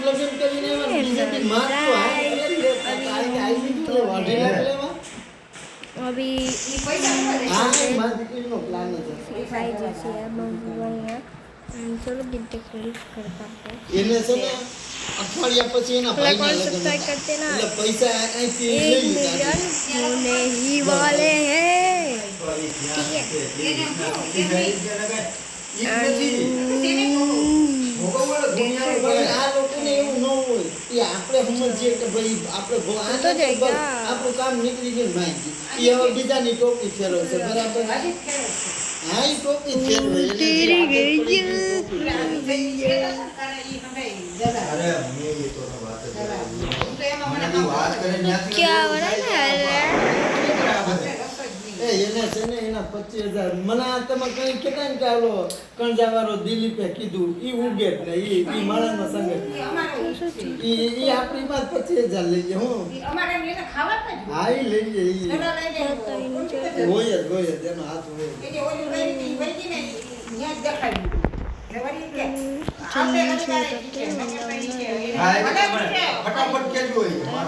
લગન કરીને બીજાથી માર તો अभी प्लान चलो गिनते करता है એને છે ને અઠવાડિયા પછી એના ભાઈના લગ્ન सब्सक्राइब करते ना એટલે પૈસા અહીંથી 1 લઈ લીધા मिलियन होने ही वाले हैं આ લોકોને એવું ન હોય એ આપણે સમજીએ કે ભાઈ આપણે તો જાય આપણું કામ નીકળી ગયું માહિતી એ હવે બીજાની ટોપી ફેરવશે બરાબર હા એ ટોપી ફેરવે तेरी गई क्या हो रहा है એને છે ને એના 25,000 મને આ તમે કઈ કેતા ને કે આલો કણજાવાળો દિલીપે કીધું ઈ ઉગે જ ને ઈ માણસનો સંગત ઈ આપણી પાસે 25,000 લઈ જાય હું અમારે એને ખાવા જ હા ઈ લઈ જાય ઈ હોય જ એનો હાથ હોય એ ઓલી વેરી વેરી ને ન્યા દેખાડી લેવાની કે આપણે ફટાફટ કેજો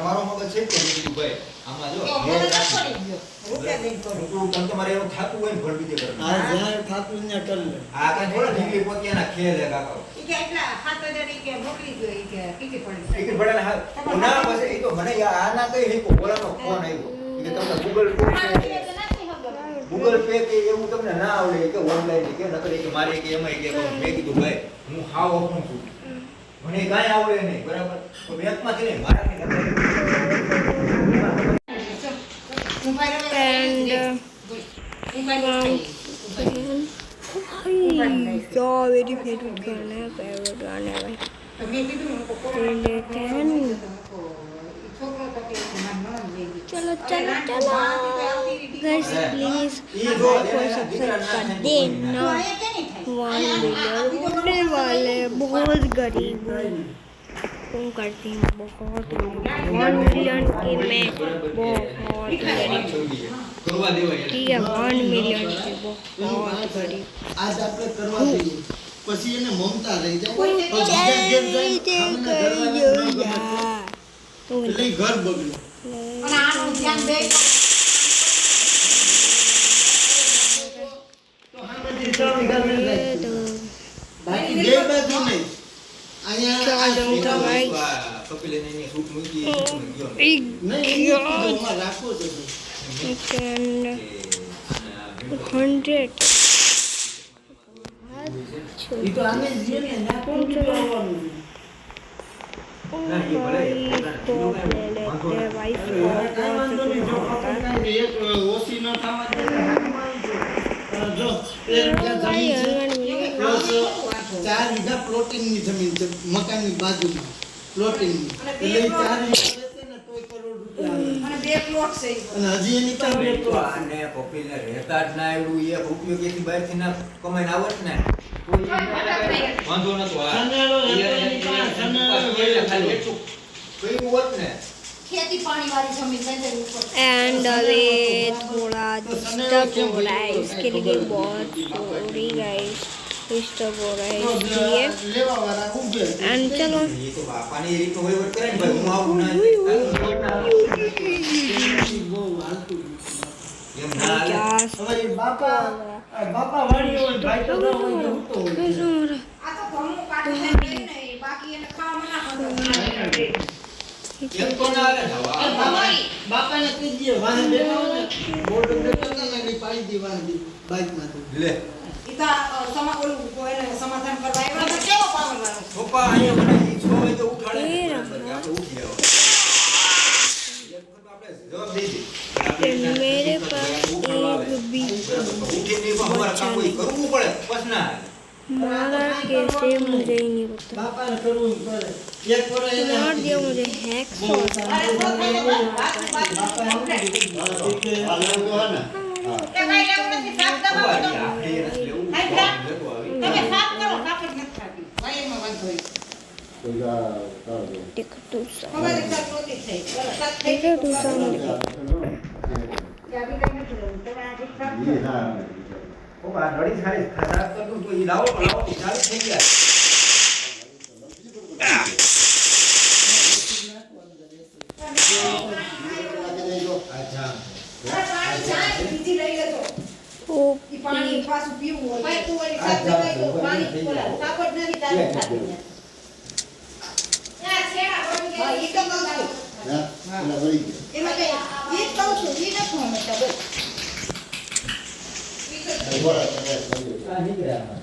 મારો મગજ છે કે ભાઈ આમાં જો તમારે એવું થાતું હોય ને ભરવી દે કરવાનું આ જ્યાં થાતું ને કર લે આ કઈ થોડા ઢીલી પોતિયાના ખેલ હે કાકા કે એટલા 7000 કે મોકલી દો કે ટિકિટ પડી ટિકિટ ભરેલા હા ના પછી એ તો મને આના કઈ નહીં બોલાનો ફોન આવ્યો કે તમને ગૂગલ પે કે એવું તમને ના આવડે કે ઓનલાઈન કે નકરે કે મારે કે એમાં કે મેં કીધું ભાઈ હું હાવ ઓપન છું મને કાંઈ આવડે નહીં બરાબર તો બેંકમાંથી નહીં મારા નહીં क्या मेरी फेवरेट गाना है फेवरेट गाना है भाई लेते हैं चलो चलो चलो गाइस प्लीज को सब्सक्राइब कर देना 1 मिलियन होने वाले बहुत गरीब हूँ करती हूँ बहुत 1 मिलियन की मैं बहुत गरीब ठीक है 1 मिलियन की बहुत गरीब આજ આપણે કરવા દઈએ પછી એને મમતા રહી જાય તો બીજા ઘેર જઈને આપણે ઘરમાં तो એટલે ઘર બગડે અને આનું ધ્યાન દે તો હા બધી ત્રણ ઘર ને બાકી બે બાજુ નહીં અહીંયા કપિલે ને સૂટ મૂકી ગયો નહીં એમાં રાખો છો 100 ઈ તો આને જીએ ને ના કોણ કરવાનું ના એ ભલે तो ले लेते हैं भाई કાઈ વાંધો નહીં જો આપણે એક ઓછી ન થવા દે જો એક भाई જમીન છે પ્લસ 4 વીઘા પ્લોટિંગની જમીન છે મકાનની બાજુમાં પ્લોટિંગની એટલે 4 વીઘા લેતે ને તોય કરોડ રૂપિયા આવે અને બે પ્લોટ છે અને હજી એની પાસે બે પ્લોટ અને કપિલને રહેતા જ ના આવડું એક રૂપિયો કેથી બહારથી ના કમાઈને આવત ને વાંધો નતો સનેડો એની પાસે સનેડો ખાલી એટલું કયું હોત ને ખેતી પાણી વાળી જમીન નજર ઉપર एंड अभी थोड़ा डिस्टर्ब हो रहा है इसके लिए बहुत सॉरी गाइस डिस्टर्ब हो रहा है इसलिए લેવા વાળા ઉભે एंड चलो એ તો બાપાની રીત હોય વટ કરે ને ભાઈ હું આવું ના બહુ હાલતું એમ ના હાલે. क्या હવે બાપા વાળી હોય ભાઈ તો ન હોય કે હું તો હોય આ તો ઘઉં કાઢી ને બાકી એને ખાવા મના કરતો એમ તો ના હાલે ને હવે બાપાને કીજીએ વાહન બેઠા હોય ને બોર્ડ બેઠા ને એટલે પાડી દી વાહન બાઈક માંથી લે ઈતા ઓલું કોઈને સમાધાન કરવા આવ્યો તો કેવો પાવર વાળો પપ્પા અહીંયા મને ઈ છો હોય તો ઉઠાડે એ ને. રમવા. આપણે ઉઠી આવો એક વખત આપણે જવાબ દઈ દઈએ. मेरे पास एक भी ઉઠીને પણ અમારે કામ કોઈ કરવું પડે બસ ના मारा कैसे मुझे ही नहीं पता બાપાને કરવું પડે એક પર એને मार दिया मुझे हैक એ ભાઈ લેવું નથી સાફ દવા આપણે એને લેવું હાઈ લેતો આવી તમે સાફ કરો સાફ જ નથી થતી ભાઈ એમાં વાંધો હોય टिक टू અમારી સાફ નહોતી થઈ સાફ થઈ टिक टू ચાબી લઈને ચલો તમે આ ઠીક સાફ કરો પપ્પા નડી સારી ખરાબ કરતું તો ઈ લાવો ચાલુ થઈ ગયા પાણી પાછું પીવું હોય ભાઈ તું ઓલી સાપ જવાય તો પાણી બોલા સાપ જ નથી તારું ખાતું ના છેડા પડી ગયા ઈ તો કહું છું એલા વળી એમાં કઈ ઈ કહું છું ઈ નથી હમતા બસ આ નીકળ્યા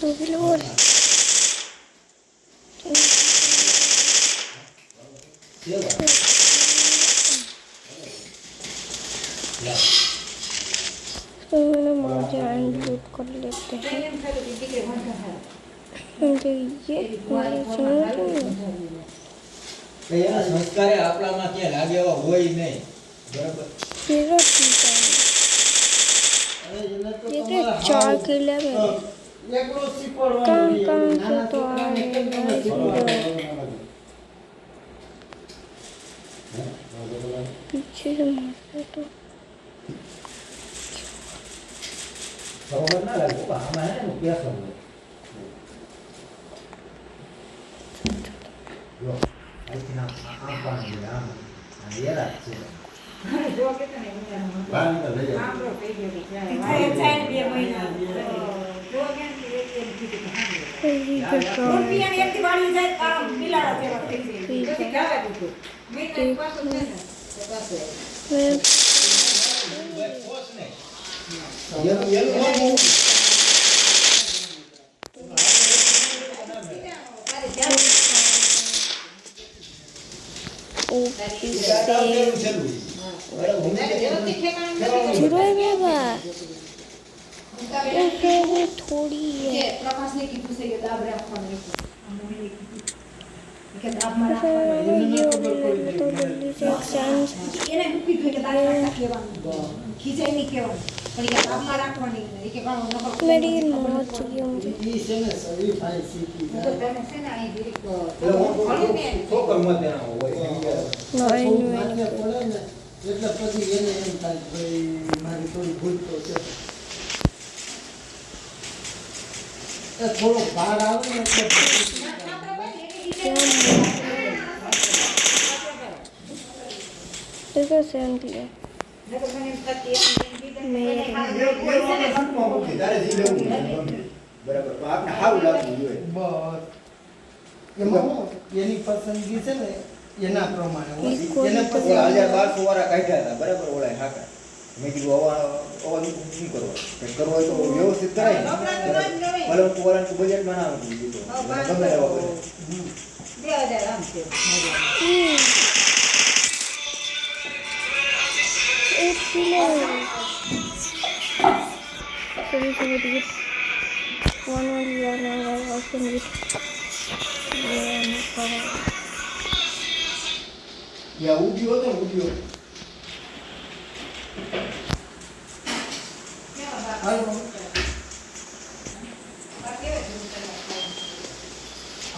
दो किलो और तो मैंने मोजा इंक्लूड कर लेते हैं એમ થાય કે દીકરે વાંધો થાય तो ये मेरे समझ કે એના સંસ્કારે આપણામાં ક્યાં લાગે એવા હોય નહીં બરાબર तेरा ठीक है અરે એને તો ये તમારા 4 किलो में એકલો શીખવાડવાનું કામ નહીં. કામ નાના છે તો છોકરાને આ કેમ તમે શીખવાડો? पीछे से मारते तो બરોબર ના લાગે બાપા આમાં હે ને કેસ હોય જો આઈ ના આમ પાણી આમ આ યાર છે જો કે તને બહાર નીકળ લઈ જા આમરો થઈ ગયો કે જાય ચાલ 2 મહિના જો કે એક કીધું Very good job. રૂપિયાની એકથી વાળી જાય કામ બિલાડા જેવા થઈ જાય પછી જવા દીધું મેં પાછું છે ને તો પાછું मैं પોસ ને એનું जीरो है बाबा वो थोड़ी है પ્રકાશને કીધું છે કે દાબ રાખવાનું કે દાબ तो फिर मैंने ये वाली तो जल्दी से एक्सचेंज એને હું કીધું કે દાબ રાખતા કહેવાનું ખીચાઈ નહીં કહેવાનું પણ કે દાબમાં રાખવાની એ કે ઘણો નકર मेरी मौत चुकी है मुझे ઈ છે ને સવી ભાઈ શીખી તો જાય. તને છે ને અહીં દીક છોકર મત એના હોય नहीं થોડું नहीं માથે પડે ને એટલે પછી એને એમ થાય કે ભાઈ મારી થોડી ભૂલ તો છે એ થોડો ભાર આવે ને देखो सेंट लिया તારે જી લેવું ગમે. બરાબર પણ આપણે સારું લાગવું જોઈએ બસ એમાં હું એની પસંદગી છે ને એના પ્રમાણે હોય. ઈ કોઈ એને તો પછી ઓલા 1200 વાળા કાઢ્યા હતા બરાબર ઓલા હાકા મેં કીધું અવા શું કરવા કંઈક કરવું હોય તો વ્યવસ્થિત કરાય ને. ભલે હું ઓલાનું બજેટ બનાવું ગમે એવા કરે. 2000 આમ છે एक किलो कभी कभी ये वन लिया ना और फिर ये યા ઉભી હતો ને ઉભી હતો. હાલો.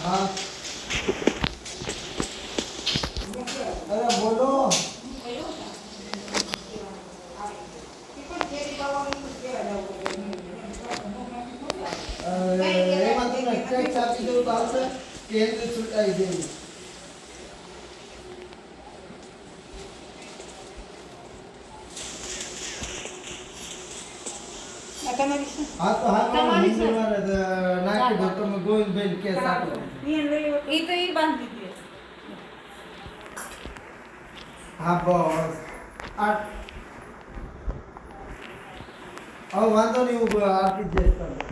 હા અરે બોલો એમાં તમને ટેક્સ આપી દઉં તો આવશે કે એમને છૂટાઈ દેવું? તમારી શું હા તો હા તમારી છે. મંગળવારે નાખી દો તમે ગોવિંદભાઈ કેસ આપો. એ તો એ બાંધી દે હા બસ આ હવે વાંધો નહીં હું આપી જ દઈશ તમને.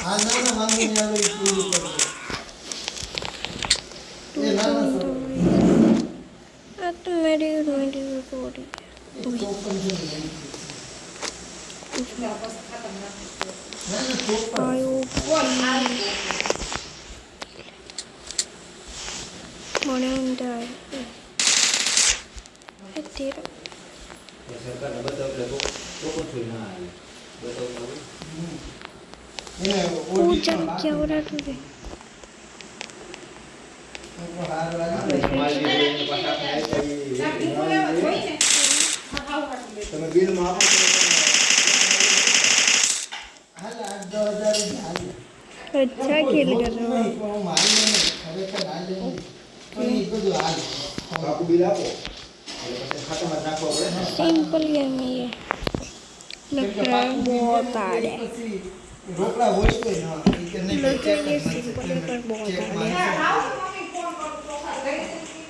હા ના ના વાંધો નહીં આવે એ પૂરું કરજો. એ ના ના સર तो मेरी थोड़ी એ ચોપન છે ને. ના ના ચોપન. आयो मोने अंदर है तेरा એ સરકારને બતાવ એટલે તો પણ છોડી ના આવે બતાવ એને पूजा क्या हो रहा तुझे હાર લાગે આપણે સમાજ લીધે પાછા તમે બિલમાં આપો તો હાલ 8-10,000 જ હાલે. अच्छा खेल कर रहे हो નહીં, પણ હું હાલે નહીં. ખરેખર હાલે નહીં. પણ એ બધું હાલે. બાપુ બિલ આપો પછી ખાતામાં જ નાખવા પડે ને. सिंपल गेम है ये लगता है बहुत हार्ड है પછી રોકડા હોય તો ના ઈ કે નહીં लगता है ये ચેક જ सिंपल है पर बहुत ચેક हार्ड है આવો મમ્મી ફોન કરું ચોખા લઈ લીધી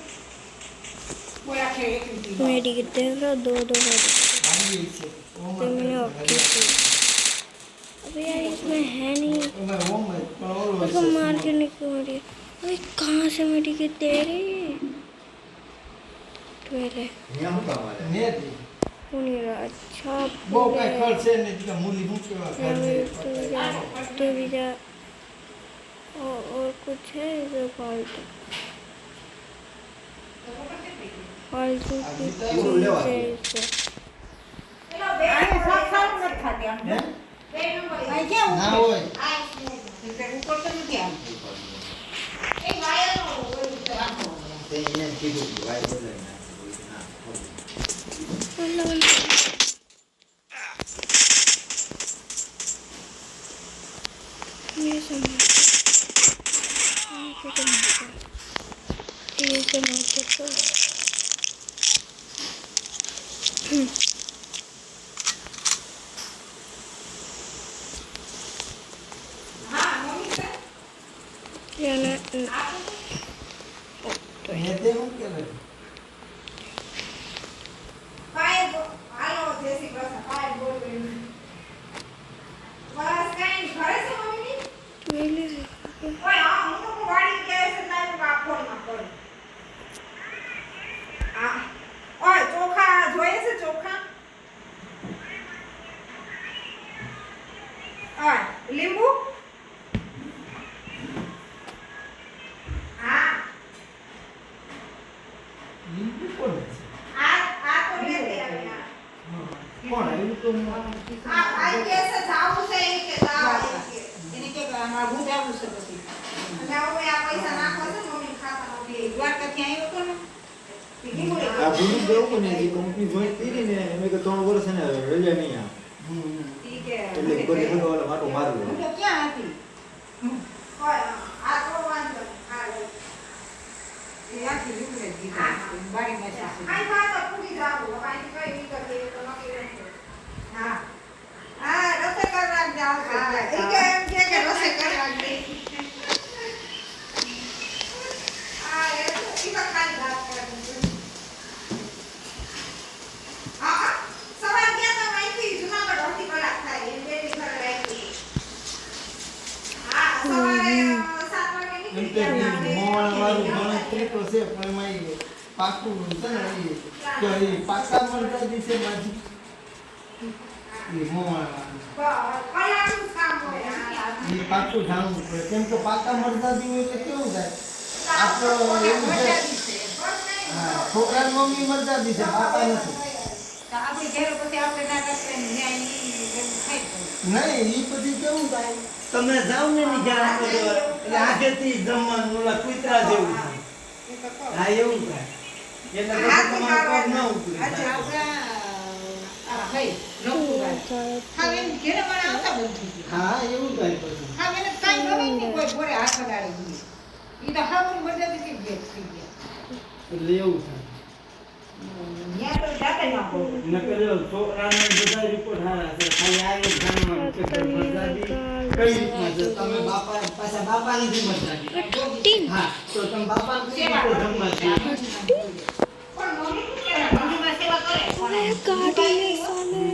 બોલા કે એક મિનિટ मेरी कितने का दो मेरी આવી છે तो मैंने ऑप्शन की अबे यार इसमें है नहीं ઓમે ઓમે પણ ઓલો उसको मार के निकल रही अबे कहाँ से मेरी के दे रही पहले અહીંયા શું કામ આવે? ને वो नहीं रहा अच्छा બહુ કઈ ખર્ચે ને એટલે મૂલી મૂકેવા तो भी जा और कुछ है जो फालतू फालतू की એવું લેવા चीज़ है દે. इससे પેલો બે સાત સાત નથી ખાતી આમ હે બે નંબર અહીં ક્યાં ના ઉતરે? હોય આ એટલે ઉપર તો નથી આમ એ વાયર નો હોય તો આમ હોય. તે એને કીધું કે વાય બદલાઈ નાખે. ના, मतलब ये समझ ये समझ तो હા મમ્મી છે ये ना તો હે તે હું કરે ફાયર હાલો જય શ્રી કૃષ્ણ ફાયર બોલ બસ કાઈ ઘરે છે મમ્મી मेरे ઓય હા હું તો વાડી ગયા છે તારું આ ફોન માં કર આ ઓય ચોખા જોઈએ છે ચોખા ઓય લીંબુ હા લીંબુ કોણ છે આ તો લેતે આવે આ કોણ આવ્યું તો આ કેસે જાવું છે એ કે જાવ એને કે અમાર હું જાવું છે પછી અને હવે આ પૈસા નાખવા છે મમ્મી ખાતામાં કે દ્વારકા થી આવ્યો તો ને પીડી બોલે આ ભૂલી જવું ને જે કંપની જોઈન કરી ને એમે કે 3 વર્ષ ને રજા નહીં આ. ઠીક છે એટલે બધી બધો વાળા માટો મારવો. હું તો ક્યાં હતી ઓય આ તો વાંધો આ લે એ આખી લીકડે દીધા બારી માં છે આઈ વાત તો પૂરી જાવું બાઈ કઈ નહીં કરે તો નકી રહેશે હા હા રસે કર રાખજે આવશે એ કે એમ કે રસે કર રાખજે આ એ તો ઈવા ખાલી વાત કરે હા સવાર ગયા તો અહીંથી જુનાગઢ અડધી કલાક થાય એ બે ઘર રાખી હા સવારે 7 વાગે એમ નીકળી તો ગયા મોવાળા વાળું ગણતરી તો છે પણ એમાં ઈ પાકું છે ને ઈ તો ઈ પાકા મળતા દિવસે બાજી ઈ મોવાળા કલાકનું કામ હોય ઈ પાકું જાણવું પડે કેમ કે પાકા મળતા દી હોય એટલે કેવું થાય આપણો એવું છે હા છોકરા મમ્મી મળતા દિવસે પાકા નથી આપણી ઘેર પછી આપણે ના કરતા ન્યાય એવું થાય નહીં ઈ પછી કેવું થાય તમે જાવ ને ની ઘર આપણે તો એટલે આગેથી જમવાનું ઓલા કૂતરા જેવું થાય હા એવું થાય એટલે પછી તમારો પગ ન ઉપડે હા એવું થાય પછી એટલે એવું થાય નકર જો છોકરાને બધા રિપોર્ટ હારા છે ખાલી આવ્યો જાણવાનું કે મરદાદી કઈ રીતના છે તમે બાપા પાછા બાપા નથી મરદાદી હા તો તમે બાપા કઈ રીતે જમવા છે अरे गाड़ी में साले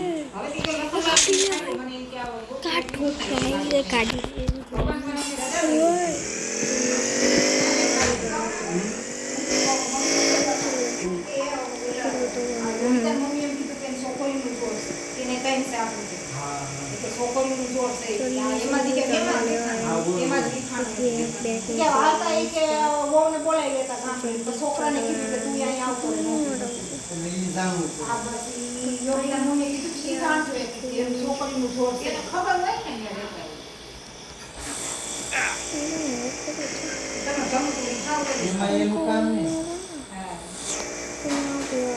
काट ठोक रहा है ये गाड़ी ओए છોકરાને કીધું કે તું અહીંયા આવતો રહે એટલે ઈ જાણવું પડે આ બસ ઈ યોગીના મુને કીધું કે જાણજો એક એમ છોકરીનું જોર છે એને ખબર હોય ને અહીંયા રહેતા તમે જમતું ખાવ તો એમાં એનું કામ નહીં હા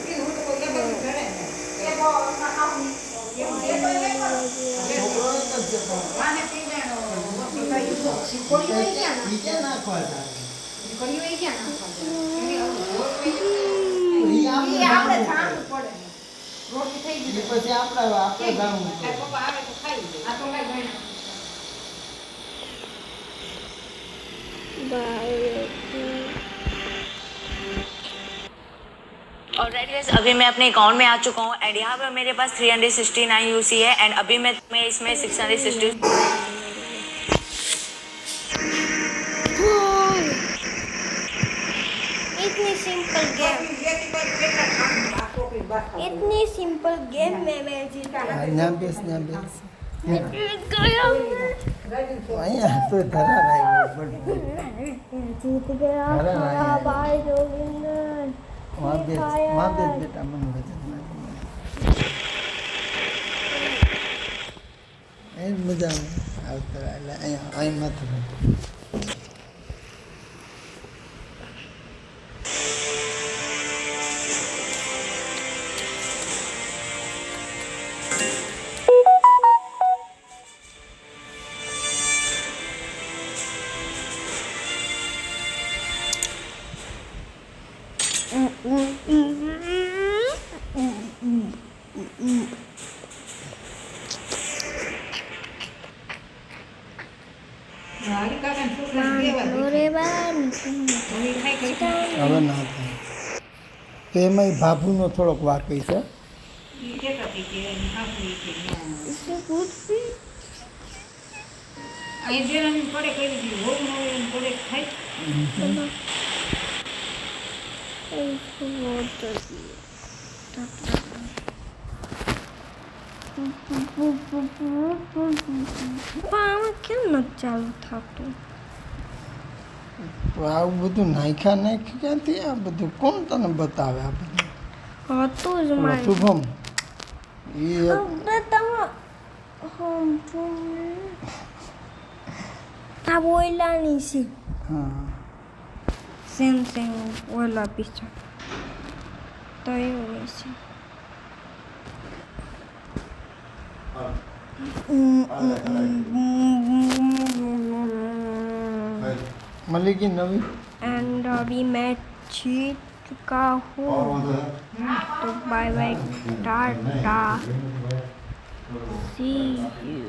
એ હું તો કોઈ બધું કરે ને એ બહુ આવું એ તો એ છોકરો એક જ છે પણ આને પીવાનો વસ્તુ કઈ શીખોડી હોય ક્યાં ઈ ક્યાં નાખવા જાય શીખોડી હોય ક્યાં ઈ ઈ આપણે આપણે જાણવું જાણવું પડે. રોટી થઈ પડે. ગઈ. ઈ પછી આપણે જાણવું આ પડે. પપ્પા આવે તો ખાઈ લે. આ તો કઈ ગણ્યા. और गाइस अभी मैं अपने अकाउंट में आ चुका हूँ एंड यहाँ पर मेरे पास 369 यूसी है एंड अभी मैं इसमें 660 इतनी सिंपल गेम, જેથી કોઈ કેટલા કામ આ કોપી બસ इतनी सिंपल गेम में मैं जीता। ન્યા બેસ गया અહીંયા તો ધરા આવ્યો जीत गया अरे खाया नहीं। भाई जोगिंदर। માં બેસ બેટા મને વજન એ મજા આવતો એટલે અહીંયા માથું હારી કાકાને છોકરાને દેવા દે. रे बान હવે ખાઈ ખાઈ હવે ના થાય તો એમાંય ભાભુનો થોડોક વાકઈ છે ઈ કહેતા હતી કે એની હાફરી કે ના. इससे कुछ भी અહીં દેરાની પડે કરી દીધી. હોવું ન હોય એમ પડે ખાઈ. કેમ નથી ચાલુ થતું? આવું બધું નાખ્યા ક્યાંથી આ બધું કોણ તને બતાવે આ બધું હતું જ ઓલો મારે શુભમ એ હવે તમે આ બોયલાની છે હા સેમ સેમ ઓલા પીછા તો એવું છે મળી ગઈ નવી एंड अभी मैं जीत चुका हूँ तो bye bye tata see you